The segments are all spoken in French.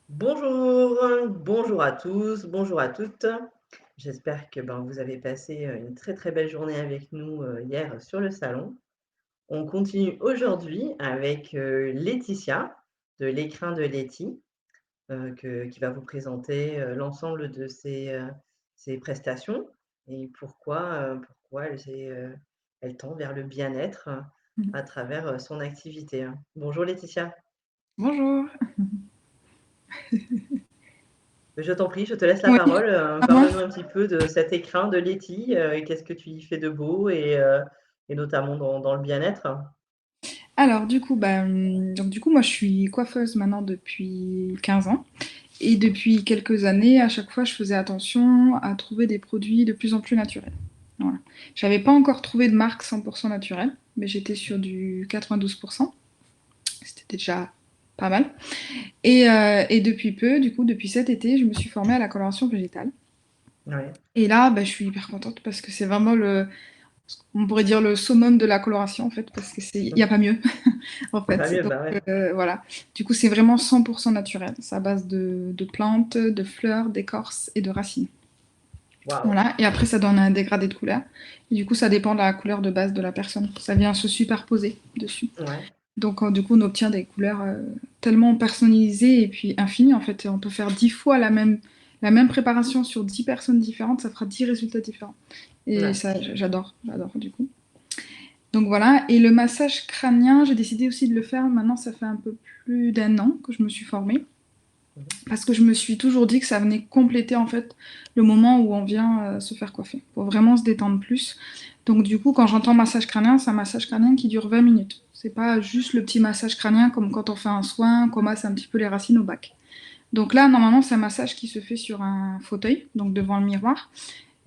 Bonjour, bonjour à tous, bonjour à toutes. J'espère que vous avez passé une très très belle journée avec nous hier sur le salon. On continue aujourd'hui avec Laetitia de l'écrin de Letty, qui va vous présenter l'ensemble de ses prestations et pourquoi elle tend vers le bien-être Mmh. à travers son activité, hein. Bonjour Laetitia. Bonjour. Je t'en prie, je te laisse la Oui, parole, moi parle-nous un petit peu de cet écrin de Letty, et qu'est-ce que tu y fais de beau et notamment dans le bien-être? alors du coup, donc du coup, moi je suis coiffeuse maintenant depuis 15 ans et depuis quelques années, à chaque fois, je faisais attention à trouver des produits de plus en plus naturels. Voilà. J'avais pas encore trouvé de marque 100% naturelle, mais j'étais sur du 92%. C'était déjà pas mal. Et depuis peu, du coup, depuis cet été, je me suis formée à la coloration végétale. Ouais, Et là, je suis hyper contente parce que c'est vraiment on pourrait dire le summum de la coloration en fait, parce que il n'y a pas mieux en pas fait. mieux, Donc bah, ouais. voilà. Du coup, c'est vraiment 100% naturel. C'est à base de plantes, de fleurs, d'écorces et de racines. Waouh! Voilà. Et après, ça donne un dégradé de couleur. Et du coup, ça dépend de la couleur de base de la personne. Ça vient se superposer dessus. Ouais, Donc, du coup, on obtient des couleurs tellement personnalisées et puis infinies. En fait, on peut faire 10 fois la même préparation sur 10 personnes différentes. Ça fera 10 résultats différents. Et ouais. ça, j'adore du coup. Donc voilà, et le massage crânien, j'ai décidé aussi de le faire. Maintenant, ça fait un peu plus d'un an que je me suis formée, Mmh. parce que je me suis toujours dit que ça venait compléter en fait le moment où on vient se faire coiffer, pour vraiment se détendre plus. Donc du coup, quand j'entends massage crânien, c'est un massage crânien qui dure 20 minutes. C'est pas juste le petit massage crânien comme quand on fait un soin, qu'on masse un petit peu les racines au bac. Donc là, normalement, c'est un massage qui se fait sur un fauteuil, donc devant le miroir.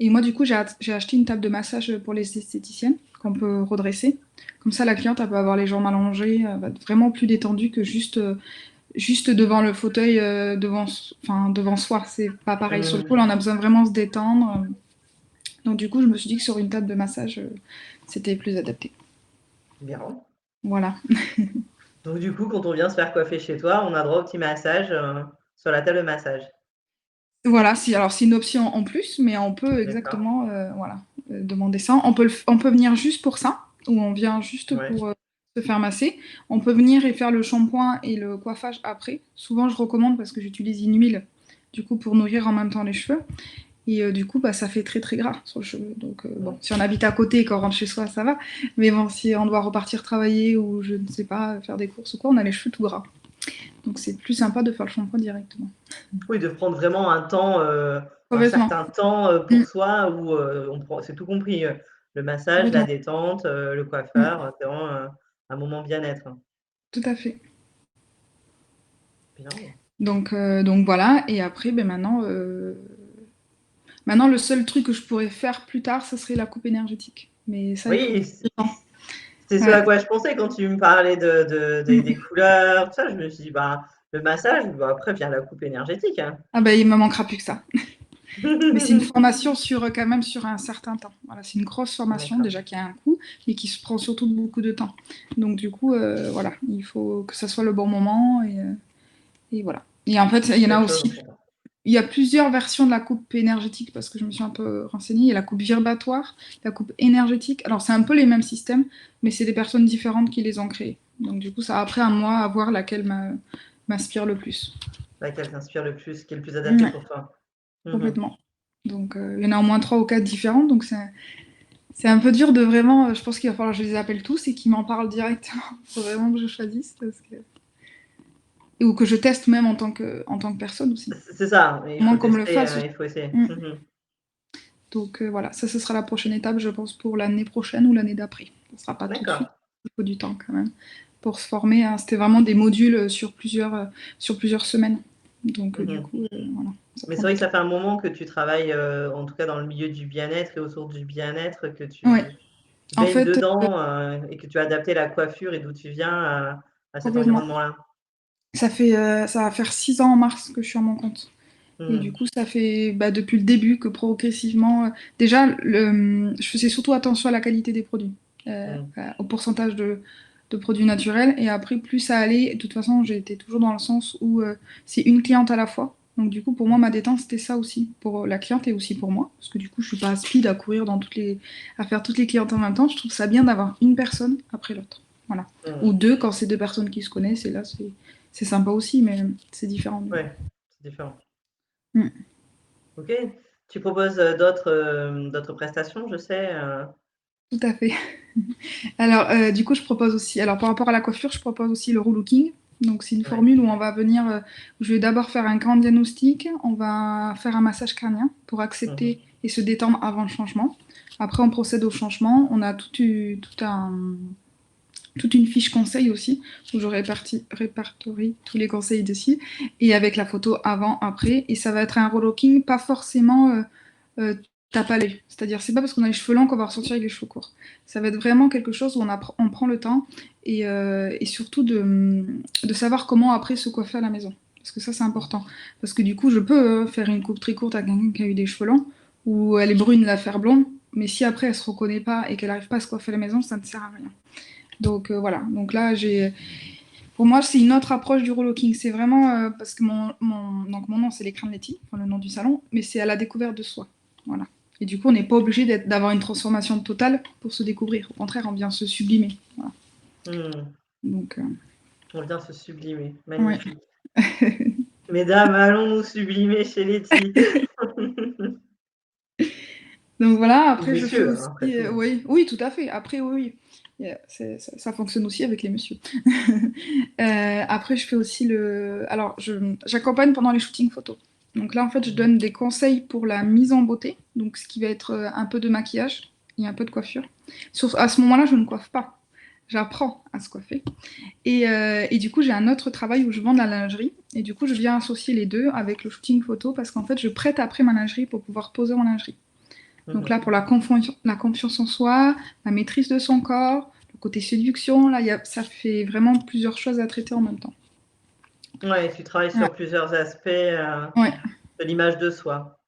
Et moi, du coup, j'ai acheté une table de massage pour les esthéticiennes qu'on peut redresser. Comme ça, la cliente, elle peut avoir les jambes allongées, va être vraiment plus détendue que juste devant le fauteuil, devant soi. C'est pas pareil. Sur le coup, Mmh. là, on a besoin vraiment de se détendre. Donc, du coup, je me suis dit que sur une table de massage, c'était plus adapté. Bien. Voilà. Donc du coup, quand on vient se faire coiffer chez toi, on a droit au petit massage, sur la table de massage? Voilà, alors c'est une option en plus, mais on peut D'accord. exactement voilà, demander ça. On peut venir juste pour ça, ou on vient juste Ouais. pour se faire masser. On peut venir et faire le shampoing et le coiffage après. Souvent, je recommande parce que j'utilise une huile, du coup, pour nourrir en même temps les cheveux. Et du coup, ça fait très très gras sur le cheveu. Donc bon, Mmh. si on habite à côté et qu'on rentre chez soi, ça va. Mais bon, si on doit repartir travailler ou je ne sais pas, faire des courses ou quoi, on a les cheveux tout gras. Donc c'est plus sympa de faire le shampoing directement. Oui, de prendre vraiment un Complètement. certain temps, pour Mm, soi où, on prend c'est tout compris, le massage, la complètement. détente, le Mm. coiffeur, c'est vraiment un moment bien-être. Tout à fait. Bien. Donc voilà, et après, maintenant, le seul truc que je pourrais faire plus tard, ça serait la coupe énergétique. Mais ça, il faut Oui, du temps. c'est ce à Ouais. quoi je pensais quand tu me parlais de des Mm. couleurs, tout ça. Je me suis dit: «Bah, le massage, bah, après vient la coupe énergétique, hein». Ah il me manquera plus que ça. Mais c'est une formation quand même sur un certain temps. Voilà, c'est une grosse formation D'accord. déjà qui a un coût, mais qui se prend surtout beaucoup de temps. Donc du coup, voilà, il faut que ça soit le bon moment et voilà. Et en fait, il y en a Quelque chose aussi. en son temps. Il y a plusieurs versions de la coupe énergétique parce que je me suis un peu renseignée. Il y a la coupe vibratoire, la coupe énergétique. Alors, c'est un peu les mêmes systèmes, mais c'est des personnes différentes qui les ont créés. Donc, du coup, ça après à moi à voir laquelle m'inspire le plus. Laquelle t'inspire le plus, qui est le plus adapté Ouais, pour toi? Mmh. complètement. Donc, il y en a au moins 3 ou 4 différentes. Donc, c'est un peu dur de vraiment. Je pense qu'il va falloir que je les appelle tous et qu'ils m'en parlent directement. Il faut vraiment que je choisisse. Ou que je teste même en tant que personne aussi. C'est ça, il faut Moins qu'on me le tester, fasse aussi. il faut essayer. Mm. Mmh. Donc voilà, ça ce sera la prochaine étape, je pense, pour l'année prochaine ou l'année d'après. Ce ne sera pas tout de suite, D'accord. il faut du temps quand même pour se former, hein. C'était vraiment des modules sur plusieurs semaines. Donc du Mmh. coup, voilà, ça Mais c'est prend vrai du que ça temps. fait un moment que tu travailles, en tout cas dans le milieu du bien-être et autour du bien-être, que Ouais, tu en baignes fait, dedans, et que tu as adapté la coiffure et d'où tu viens à cet complètement. environnement-là. Ça va faire 6 ans en mars que je suis à mon compte. Et du Mmh. coup, ça fait depuis le début que progressivement, déjà, je faisais surtout attention à la qualité des produits, Mmh. au pourcentage de de produits naturels. Et après, plus ça allait, de toute façon, j'ai été toujours dans le sens où c'est une cliente à la fois. Donc du coup, pour moi, ma détente, c'était ça aussi, pour la cliente et aussi pour moi. Parce que du coup, je suis pas speed à courir à faire toutes les clientes en même temps. Je trouve ça bien d'avoir une personne après l'autre. Voilà. Ou deux, quand c'est deux personnes qui se connaissent, et là, c'est sympa aussi, mais c'est différent. Ouais, c'est différent. Mm. Ok. Tu proposes d'autres prestations, je sais. Tout à fait. Alors, du coup, je propose aussi, alors par rapport à la coiffure, je propose aussi le relooking. Donc, c'est une Ouais. formule où on va venir, où je vais d'abord faire un grand diagnostic, on va faire un massage crânien pour Mhm. accepter et se détendre avant le changement. Après, on procède au changement. On a toute une fiche conseil aussi, où je répertorie tous les conseils dessus, et avec la photo avant, après. Et ça va être un relooking, pas forcément tape à l'œil. C'est-à-dire, c'est pas parce qu'on a les cheveux longs qu'on va ressortir avec les cheveux courts. Ça va être vraiment quelque chose où on prend le temps et surtout de savoir comment après se coiffer à la maison. Parce que ça, c'est important. Parce que du coup, je peux faire une coupe très courte à quelqu'un qui a eu des cheveux longs, ou elle est brune, la faire blonde, mais si après elle se reconnaît pas et qu'elle n'arrive pas à se coiffer à la maison, ça ne sert à rien. Donc voilà. Donc là, pour moi, c'est une autre approche du relooking. C'est vraiment parce que donc mon nom, c'est l'écran de Letty, enfin, le nom du salon, mais c'est à la découverte de soi. Voilà. Et du coup, on n'est pas obligé d'avoir une transformation totale pour se découvrir. Au contraire, on vient se sublimer. Voilà. Donc, on vient se sublimer. ouais. Magnifique. Mesdames, allons nous sublimer chez Letty. Donc voilà, Ou après je fais messieurs, aussi. hein, après tout. Oui, tout à fait. Après, oui. Ça fonctionne aussi avec les messieurs. Après, je fais aussi le. Alors, j'accompagne pendant les shootings photos. Donc là, en fait, je donne des conseils pour la mise en beauté. Donc, ce qui va être un peu de maquillage et un peu de coiffure. À ce moment-là, je ne coiffe pas. J'apprends à se coiffer. Et du coup, j'ai un autre travail où je vends de la lingerie. Et du coup, je viens associer les deux avec le shooting photo parce qu'en fait, je prête après ma lingerie pour pouvoir poser en lingerie. Donc là, pour la confiance en soi, la maîtrise de son corps, le côté séduction, là, ça fait vraiment plusieurs choses à traiter en même temps. Ouais, tu travailles Ouais, sur plusieurs aspects ouais, de l'image de soi.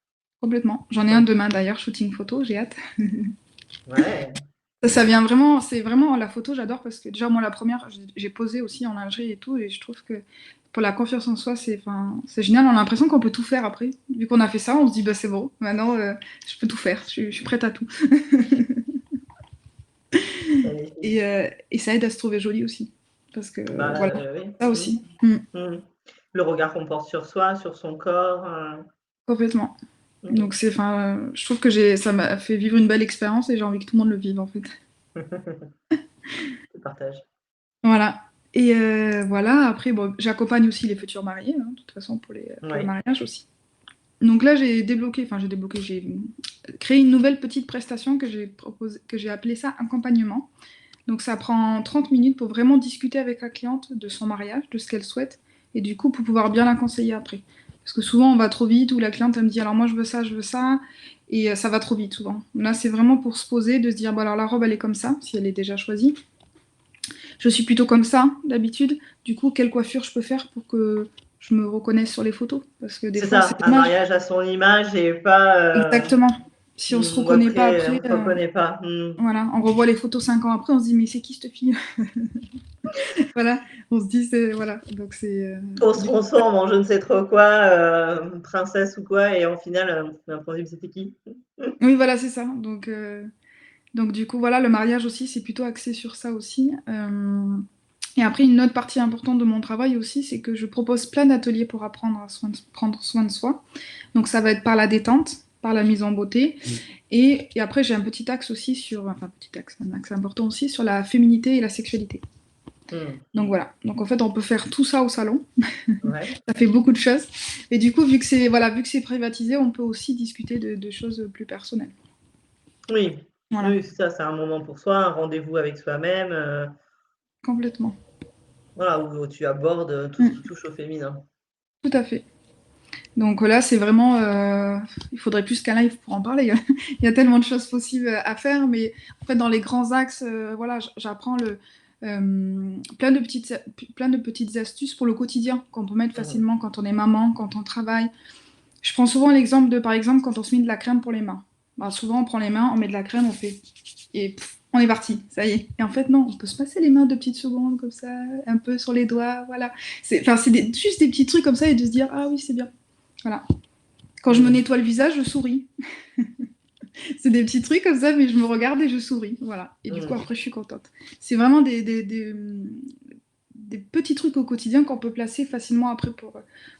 complètement. J'en ai un demain d'ailleurs, shooting photo, j'ai hâte. Ouais. Ça vient vraiment, c'est vraiment la photo, j'adore parce que déjà, moi, la première, j'ai posé aussi en lingerie et tout, et je trouve que pour la confiance en soi, c'est génial. On a l'impression qu'on peut tout faire après. Vu qu'on a fait ça, on se dit, bah c'est bon, maintenant, je peux tout faire, je suis prête à tout. Et ça aide à se trouver jolie aussi. Parce que, Bah, voilà, oui. ça aussi. Mm. Le regard qu'on porte sur soi, sur son corps. Complètement. Donc je trouve que ça m'a fait vivre une belle expérience et j'ai envie que tout le monde le vive en fait. Tu partages. Voilà. Et voilà, après, bon, j'accompagne aussi les futurs mariés, hein, de toute façon, pour le Oui. mariage aussi. Donc là, j'ai créé une nouvelle petite prestation que j'ai appelée ça accompagnement. Donc ça prend 30 minutes pour vraiment discuter avec la cliente de son mariage, de ce qu'elle souhaite, et du coup pour pouvoir bien la conseiller après. Parce que souvent on va trop vite, ou la cliente elle me dit alors moi je veux ça, et ça va trop vite souvent. Là c'est vraiment pour se poser, de se dire bon alors la robe elle est comme ça, si elle est déjà choisie. Je suis plutôt comme ça d'habitude, du coup quelle coiffure je peux faire pour que je me reconnaisse sur les photos. Parce que des C'est fois ça, c'est un dommage. mariage à son image et pas Exactement. Si on se ou reconnaît pas après, après, on ne se reconnaît pas. voilà, on revoit les photos 5 ans après, on se dit mais c'est qui cette fille? Voilà, on se dit, voilà, donc c'est. On se Du coup, transforme en je ne sais trop quoi, princesse ou quoi, et en final, on se dit c'était qui? oui, voilà, c'est ça. Donc du coup, voilà, le mariage aussi, c'est plutôt axé sur ça aussi. Et après, une autre partie importante de mon travail aussi, c'est que je propose plein d'ateliers pour apprendre à prendre soin de soi. Donc ça va être par la détente, par la mise en beauté. Et après, j'ai un petit axe aussi un axe important aussi sur la féminité et la sexualité. Donc voilà. Donc en fait, on peut faire tout ça au salon. Ouais. Ça fait beaucoup de choses. Et du coup, vu que c'est privatisé, on peut aussi discuter de choses plus personnelles. Oui, Voilà, oui, c'est ça, c'est un moment pour soi, un rendez-vous avec soi-même, complètement. voilà, où tu abordes tout ce qui touche au féminin. Tout à fait. Donc là, c'est vraiment. Il faudrait plus qu'un live pour en parler. Il y a tellement de choses possibles à faire, mais en fait, dans les grands axes, voilà, j'apprends plein de petites astuces pour le quotidien qu'on peut mettre facilement quand on est maman, quand on travaille. Je prends souvent l'exemple de, par exemple, quand on se met de la crème pour les mains. Bah, souvent, on prend les mains, on met de la crème, on fait. Et on est parti, ça y est. Et en fait, non, on peut se passer les mains 2 petites secondes comme ça, un peu sur les doigts, voilà. Enfin, c'est juste des petits trucs comme ça et de se dire, ah oui, c'est bien. Voilà. Quand je me nettoie le visage, je souris. C'est des petits trucs comme ça, mais je me regarde et je souris. Voilà. Et du coup, après, je suis contente. C'est vraiment des petits trucs au quotidien qu'on peut placer facilement après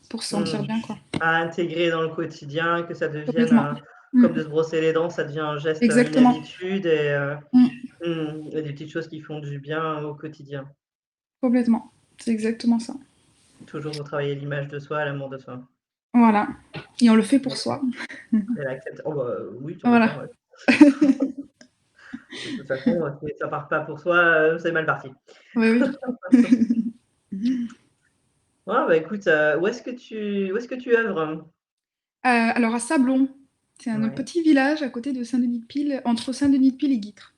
pour se sentir bien, quoi. À intégrer dans le quotidien, que ça Complètement. devienne, comme de se brosser les dents, ça devient un geste, une Exactement. habitude et des petites choses qui font du bien au quotidien. Complètement. C'est exactement ça. Toujours retravailler l'image de soi, l'amour de soi. Voilà. Et on le fait pour soi. Et oh bah, oui, tu as raison, Voilà. ouais. De toute façon, si ça part pas pour soi, c'est mal parti. Oui, oui. Ouais, bah, écoute, où est-ce que tu œuvres? Alors à Sablon, c'est un Ouais. petit village à côté de Saint-Denis-de-Pile, entre Saint-Denis-de-Pile et Guîtres.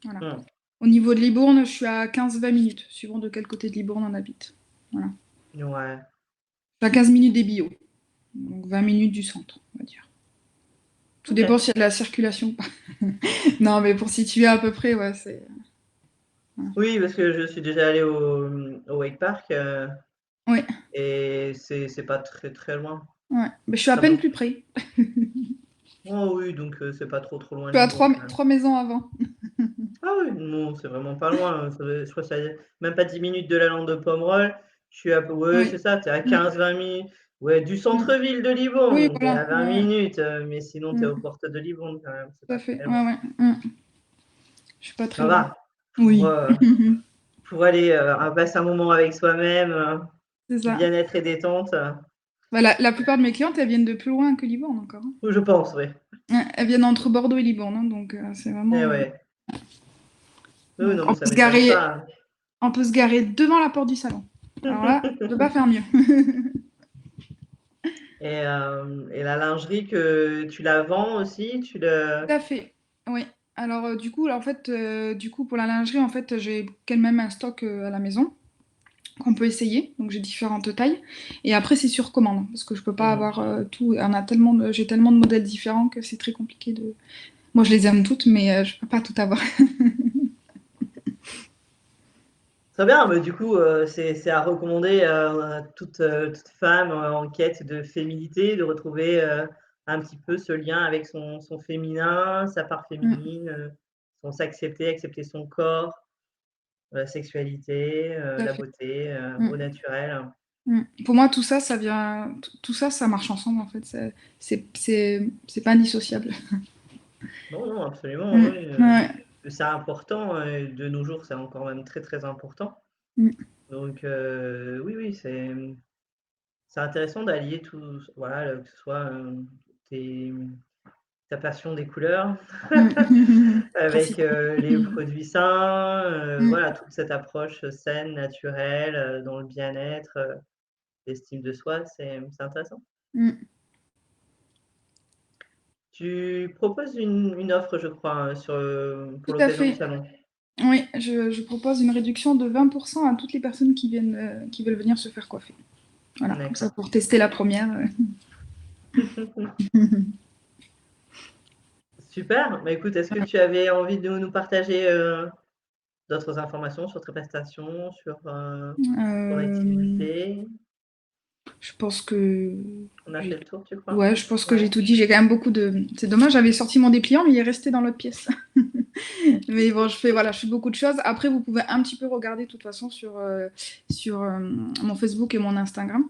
Voilà. Mmh. Au niveau de Libourne, je suis à 15-20 minutes, suivant de quel côté de Libourne on habite. Voilà. Ouais. Je suis à 15 minutes des Billots, donc 20 minutes du centre, on va dire. Tout dépend OK. s'il y a de la circulation ou pas. Non, mais pour situer à peu près, ouais, c'est. Voilà. Oui, parce que je suis déjà allée au Wake Park, Ouais, et c'est pas très, très loin. ouais. Mais je suis à peine Sablon. plus près. Oh oui, donc c'est pas trop, trop loin Je de suis à Libourne, trois, quand même. trois maisons avant. Ah oui, non, c'est vraiment pas loin, je crois que c'est même pas 10 minutes de la lande de Pomerol. Je suis à ouais, Oui. c'est ça, tu es à Mm, 15-20 minutes, ouais, du mm. centre-ville de Libourne, Oui, donc tu es voilà. à 20 Ouais, minutes, mais sinon tu es mm, aux portes de Libourne quand même, c'est tout à pas fait. très Ouais, loin. ouais. Mm. Je suis pas très Ça loin. va pour, Oui. heu, pour aller, passer un moment avec soi-même, C'est ça. bien-être et détente, Bah, la plupart de mes clientes, elles viennent de plus loin que Libourne encore, hein. je pense, oui. Ouais, elles viennent entre Bordeaux et Libourne, hein, donc c'est Eh vraiment. ouais. Oui, oui, Donc non, mais ça m'étonne pas. on peut se garer devant la porte du salon. Alors là, on peut pas faire mieux. Et la lingerie que tu la vends aussi? Tout à fait. Oui. Alors du coup, en fait, du coup pour la lingerie, en fait, j'ai quand même un stock à la maison qu'on peut essayer. Donc j'ai différentes tailles. Et après, c'est sur commande parce que je peux pas Mmh. avoir tout. J'ai tellement de modèles différents que c'est très compliqué de. Moi, je les aime toutes, mais je peux pas tout avoir. Très bien, mais du coup, c'est à recommander, à toute femme, en quête de féminité, de retrouver, un petit peu ce lien avec son féminin, sa part Mm, féminine, accepter son corps, la sexualité, tout à la fait. beauté, au Mm. naturel. Mm. Pour moi, tout ça, ça vient, tout ça, ça marche ensemble en fait. C'est pas indissociable. Non, non, absolument, Mm. oui, Ouais. c'est important, de nos jours, c'est encore même très, très important. Mm. Donc, oui, oui, c'est intéressant d'allier tout, voilà, que ce soit, tes ta passion des couleurs Mm. avec, Principalement. les produits sains, Mm. voilà, toute cette approche saine, naturelle, dans le bien-être, l'estime de soi, c'est intéressant. Mm. Tu proposes une offre, je crois, pour Tout à l'occasion du fait. salon? Oui, je propose une réduction de 20% à toutes les personnes qui viennent, qui veulent venir se faire coiffer. Voilà, comme ça D'accord. pour tester la première. Super, bah, écoute, est-ce que tu avais envie de nous partager, d'autres informations sur tes prestations, sur, ton Euh, activité? je pense que On a fait j'ai le tour, tu crois? ouais, je pense que Ouais. j'ai tout dit. J'ai quand même beaucoup de. C'est dommage, j'avais sorti mon dépliant, mais il est resté dans l'autre pièce. Mais bon, je fais beaucoup de choses. Après, vous pouvez un petit peu regarder de toute façon sur mon Facebook et mon Instagram.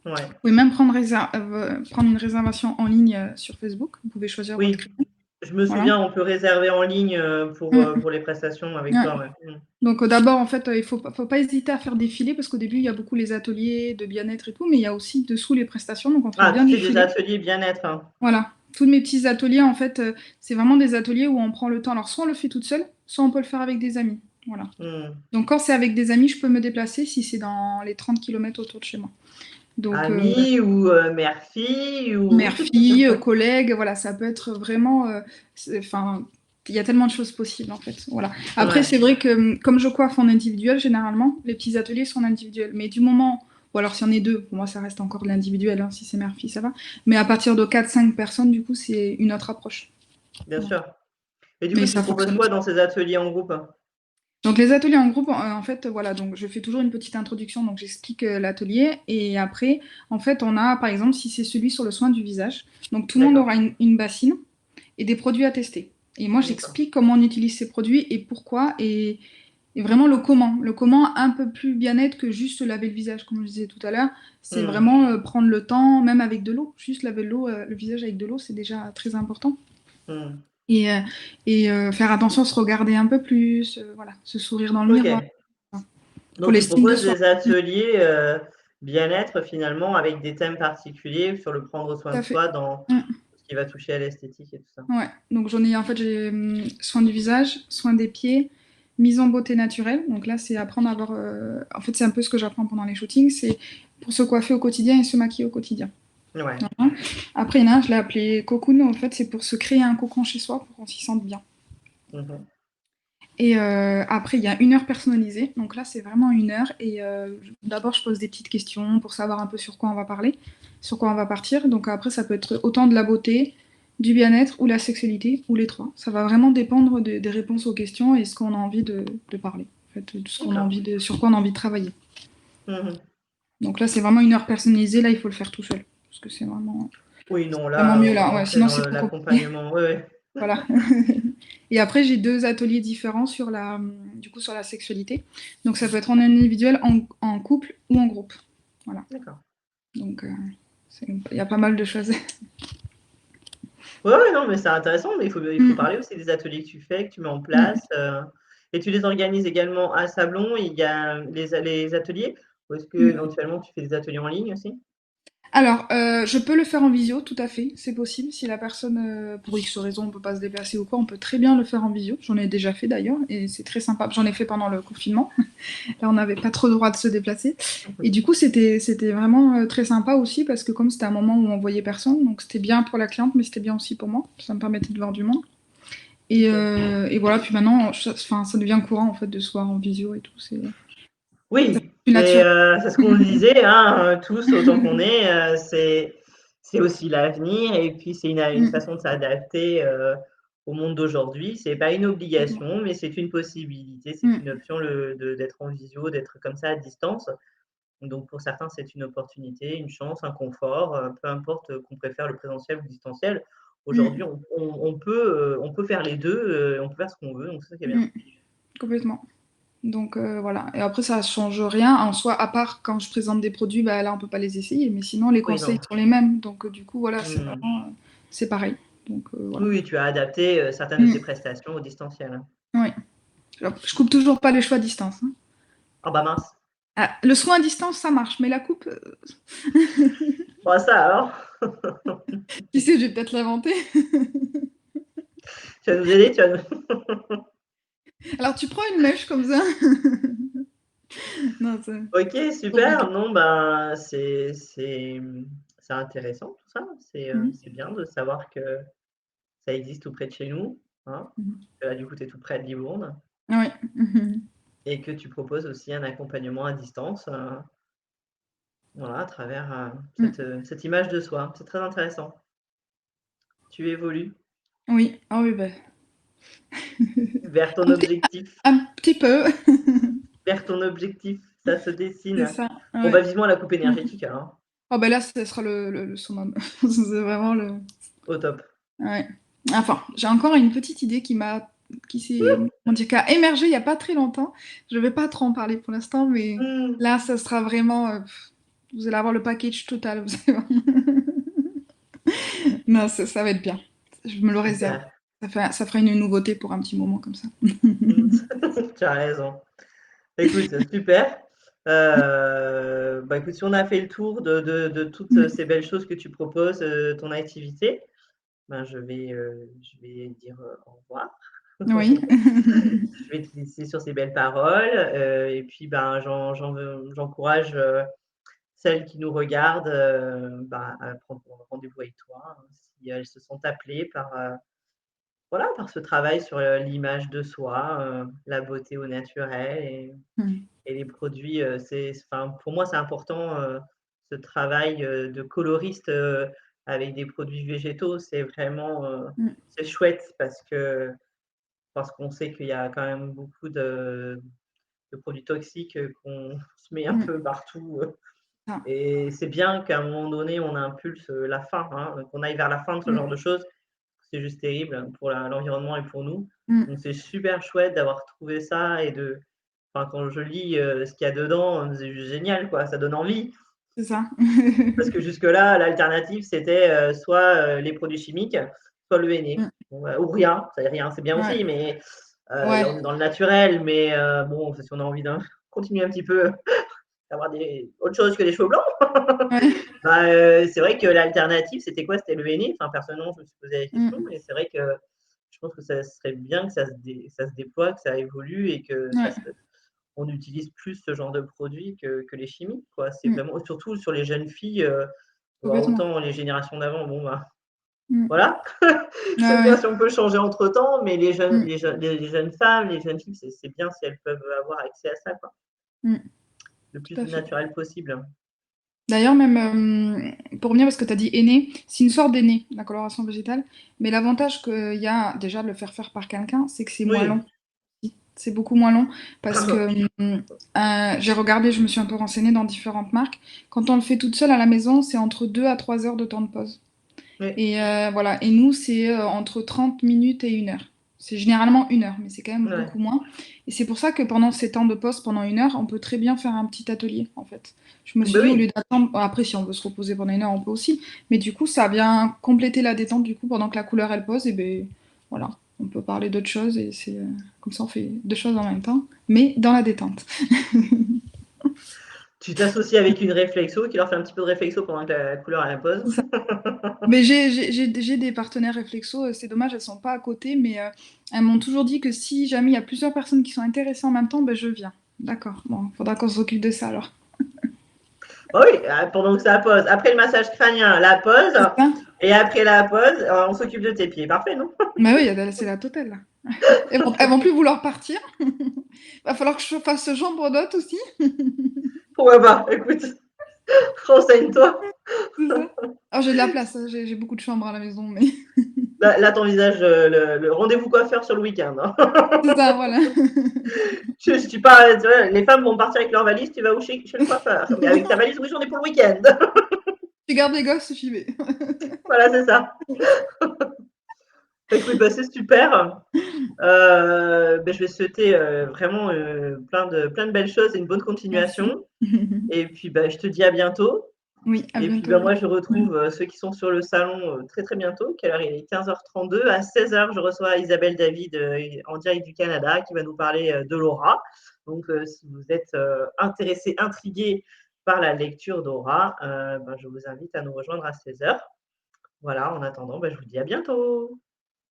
Vous Ouais. pouvez même prendre une réservation en ligne sur Facebook. Vous pouvez choisir votre Oui, créneau. je me Voilà. souviens, on peut réserver en ligne, Mm. pour les prestations avec Ouais. toi, ouais. Mmh. Donc d'abord, en fait, il faut pas hésiter à faire défiler parce qu'au début, il y a beaucoup les ateliers de bien-être et tout, mais il y a aussi dessous les prestations, donc on te fait Ah, bien tu fais des défiler. ateliers bien-être, hein? Voilà. Tous mes petits ateliers, en fait, c'est vraiment des ateliers où on prend le temps. Alors, soit on le fait toute seule, soit on peut le faire avec des amis. Voilà. Mmh. Donc, quand c'est avec des amis, je peux me déplacer si c'est dans les 30 kilomètres autour de chez moi. Donc, Amis ou, mère-fille ou mère, fille, collègue, voilà, ça peut être vraiment. Enfin, il y a tellement de choses possibles, en fait. Voilà. Après, ouais, c'est vrai que comme je coiffe en individuel, généralement, les petits ateliers sont individuels. Mais du moment. Ou alors, s'il y en a deux, pour moi, ça reste encore de l'individuel. Hein, si c'est mère-fille, ça va. Mais à partir de 4-5 personnes, du coup, c'est une autre approche. bien Voilà. sûr. Et du coup, Mais tu ça proposes fonctionne quoi aussi. dans ces ateliers en groupe? Donc les ateliers en groupe, en fait, voilà, donc je fais toujours une petite introduction, donc j'explique l'atelier, et après, en fait, on a, par exemple, si c'est celui sur le soin du visage, donc tout le monde D'accord, aura une bassine et des produits à tester. Et moi, d'accord. j'explique comment on utilise ces produits et pourquoi, et vraiment le comment un peu plus bien-être que juste se laver le visage, comme je disais tout à l'heure, c'est Hmm, vraiment prendre le temps, même avec de l'eau, juste laver le visage avec de l'eau, c'est déjà très important. hmm. Et, euh, faire attention, se regarder un peu plus, voilà, se sourire dans le miroir, Ok. pour Donc, tu l'estime de proposes soi. des ateliers bien-être finalement avec des thèmes particuliers sur le prendre soin Tout de à fait. soi dans Mm. ce qui va toucher à l'esthétique et tout ça. Ouais, donc j'en ai, en fait, j'ai soin du visage, soin des pieds, mise en beauté naturelle. Donc là, c'est apprendre à avoir. En fait, c'est un peu ce que j'apprends pendant les shootings, c'est pour se coiffer au quotidien et se maquiller au quotidien. Ouais. Voilà. Après, il y en a un, je l'ai appelé cocoon. En fait, c'est pour se créer un cocon chez soi pour qu'on s'y sente bien. Mhm. Et après, il y a 1 heure personnalisée. Donc là, c'est vraiment 1 heure. Et d'abord, je pose des petites questions pour savoir un peu sur quoi on va parler, sur quoi on va partir. Donc après, ça peut être autant de la beauté, du bien-être ou la sexualité, ou les trois. Ça va vraiment dépendre des réponses aux questions et ce qu'on a envie de parler. En fait, de ce qu'on a D'accord. envie sur quoi on a envie de travailler. Mhm. Donc là, c'est vraiment 1 heure personnalisée. Là, il faut le faire tout seul. Parce que c'est Oui, non, vraiment là, mieux on va là. Ouais, rentrer sinon, dans c'est trop compliqué. l'accompagnement. Oui, oui. Voilà. Et après, j'ai 2 ateliers différents du coup, sur la sexualité. Donc, ça peut être en individuel, en couple ou en groupe. Voilà. D'accord. Donc, il y a pas mal de choses. Oui, oui, non, mais c'est intéressant, mais il faut Mm, parler aussi des ateliers que tu fais, que tu mets en mm, place. Et tu les organises également à Sablon, il y a les ateliers, ou est-ce que mm. éventuellement tu fais des ateliers en ligne aussi? Alors, je peux le faire en visio, tout à fait, c'est possible. Si la personne, pour X raison, ne peut pas se déplacer ou quoi, on peut très bien le faire en visio. J'en ai déjà fait d'ailleurs, et c'est très sympa. J'en ai fait pendant le confinement. Là, on n'avait pas trop le droit de se déplacer. Et du coup, c'était vraiment très sympa aussi, parce que comme c'était un moment où on voyait personne, donc c'était bien pour la cliente, mais c'était bien aussi pour moi. Ça me permettait de voir du monde. OK. Et voilà, puis maintenant, enfin, ça devient courant en fait de se voir en visio et tout. C'est Oui, plus naturel. c'est ce qu'on disait, hein, tous autant qu'on est, c'est aussi l'avenir et puis c'est une Mm, façon de s'adapter, au monde d'aujourd'hui. C'est pas une complètement. obligation, mais c'est une possibilité, c'est une Mm, option d'être en visio, d'être comme ça à distance. Donc pour certains, c'est une opportunité, une chance, un confort, peu importe, qu'on préfère le présentiel ou le distanciel. Aujourd'hui, mm, on peut faire les 2, on peut faire ce qu'on veut, donc c'est ça qui est bien. mm, complètement. Donc voilà. Et après, ça change rien en soi, à part quand je présente des produits, bah, là, on peut pas les essayer. Mais sinon, les Oui, conseils non. sont les mêmes. Donc du coup, voilà, c'est Mmh. vraiment, c'est pareil. Donc Oui, voilà. oui, tu as adapté, certaines de tes Mm, prestations au distanciel, hein. oui. Alors, je coupe toujours pas les cheveux à distance, hein. Ah bah mince. Ah, le soin à distance, ça marche, mais la coupe, Bah ça alors, qui sait, je vais peut-être l'inventer. tu vas nous aider, tu vas nous Alors, tu prends une mèche comme ça. Non, c'est OK, compliqué. super. Non, ben, c'est intéressant tout ça. Mhm. C'est bien de savoir que ça existe tout près de chez nous, hein. Mhm. Là, du coup, tu es tout près de Livourne Oui. Mhm. et que tu proposes aussi un accompagnement à distance, voilà, à travers, Mm. cette image de soi. C'est très intéressant. Tu évolues Oui. Ah oui, bah, vers ton un petit, objectif. un petit peu. Vers ton objectif, ça se C'est dessine. ça. Bon, bah, Ouais. vivement la coupe énergétique alors, Oh, bah là, ce sera le summum. C'est vraiment le. au top. Ouais. Enfin, j'ai encore une petite idée qui s'est, on dit, qui a émergé il n'y a pas très longtemps. Je vais pas trop en parler pour l'instant, mais Mmh, là, ça sera vraiment. Vous allez avoir le package total. Vous allez voir. Non, ça va être bien. Je me le réserve. super. Ça fera une nouveauté pour un petit moment comme ça. Mmh. Tu as raison. Écoute, super. Bah, écoute, si on a fait le tour de toutes Mm. ces belles choses que tu proposes, ton activité, ben, je vais dire, au revoir. Oui. Je vais te laisser sur ces belles paroles, et puis, ben, j'encourage, celles qui nous regardent, bah, à prendre rendez-vous avec toi, hein, si elles se sentent appelées par, voilà, par ce travail sur, l'image de soi, la beauté au naturel et les produits, enfin, pour moi, c'est important, ce travail, de coloriste, avec des produits végétaux. C'est vraiment, Mm. c'est chouette parce que parce qu'on sait qu'il y a quand même beaucoup de produits toxiques, qu'on se met un Mmh. peu partout, Ah. et c'est bien qu'à un moment donné, on impulse, la fin, hein, qu'on aille vers la fin de ce genre Mmh. de choses. C'est juste terrible pour l'environnement et pour nous. Mmh. Donc c'est super chouette d'avoir trouvé ça et enfin, quand je lis, ce qu'il y a dedans, c'est juste génial, quoi, ça donne envie. C'est ça. Parce que jusque-là, l'alternative, c'était, soit, les produits chimiques, soit le henné. Mmh. Bon, bah, ou rien, c'est rien, c'est bien Ouais. aussi, mais là, Ouais. on est dans le naturel, mais bon, si on a envie de continuer un petit peu, d'avoir des autre chose que les cheveux blancs, Ouais. bah, c'est vrai que l'alternative, c'était quoi? C'était le henné. Enfin, personnellement, je me suis posé la question Mmh. et c'est vrai que je pense que ça serait bien que ça se déploie, que ça évolue et que Ouais. on utilise plus ce genre de produits que les chimiques, quoi. C'est Mmh. vraiment surtout sur les jeunes filles, bah, Complètement. autant les générations d'avant, bon, bah, Mmh. voilà. Je sais Ouais, pas ouais. si on peut changer entre temps, mais Mmh. les jeunes femmes, les jeunes filles, c'est bien si elles peuvent avoir accès à ça, quoi, Mmh. le Tout plus à fait. naturel possible. D'ailleurs, même, pour revenir parce que tu as dit henné, c'est une sorte d'henné, la coloration végétale, mais l'avantage qu'il y a déjà de le faire faire par quelqu'un, c'est que c'est moins Oui. long. C'est beaucoup moins long parce que, j'ai regardé, je me suis un peu renseignée dans différentes marques. Quand on le fait toute seule à la maison, c'est entre 2 à 3 heures de temps de pause. Oui, Et voilà, et nous, c'est, entre 30 minutes et 1 heure. C'est généralement 1 heure, mais c'est quand même ouais. beaucoup moins. Et c'est pour ça que pendant ces temps de pause, pendant 1 heure, on peut très bien faire un petit atelier, en fait. Je me suis Bah, dit, au oui. lieu d'attendre, bon, après, si on veut se reposer pendant 1 heure, on peut aussi. Mais du coup, ça vient compléter la détente, du coup, pendant que la couleur, elle pose, et ben voilà, on peut parler d'autres choses, et c'est comme ça, on fait deux choses en même temps, mais dans la détente. Tu t'associes avec une réflexo qui leur fait un petit peu de réflexo pendant que la couleur, elle pose. C'est ça. Mais j'ai des partenaires réflexos, c'est dommage, elles sont pas à côté, mais elles m'ont toujours dit que si jamais il y a plusieurs personnes qui sont intéressées en même temps, ben je viens. D'accord, bon, faudra qu'on s'occupe de ça alors. Bah oui, pendant que ça pose. Après le massage crânien, la pose, C'est ça? et après la pose, on s'occupe de tes pieds. Parfait, non? Bah oui, c'est la totale là. Elles vont plus vouloir partir. Va falloir que je fasse chambre d'hôte aussi. Ouais, bah, écoute, renseigne-toi. C'est ça. Alors j'ai de la place, hein, j'ai beaucoup de chambres à la maison, mais Là, t'envisages le rendez-vous coiffeur sur le week-end, hein. c'est ça, voilà. Je dis pas, tu vois, les femmes vont partir avec leur valise, tu vas où chez le coiffeur? Mais avec ta valise, oui, j'en ai pour le week-end. Tu gardes les gosses, j'y vais. Voilà, c'est ça. Écoute, bah, c'est super. Je vais souhaiter vraiment plein de belles choses et une bonne Merci. continuation. Et puis, bah, je te dis à bientôt. Oui, à Et puis, bientôt. bah, moi, je retrouve ceux qui sont sur le salon très très bientôt. Quelle heure il est? 15h32. À 16h, je reçois Isabelle David en direct du Canada qui va nous parler de Laura. Donc, si vous êtes intéressé, intrigué par la lecture d'Aura, ben, je vous invite à nous rejoindre à 16h. Voilà, en attendant, bah, je vous dis à bientôt.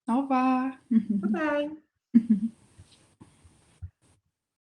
Au revoir. Bye bye.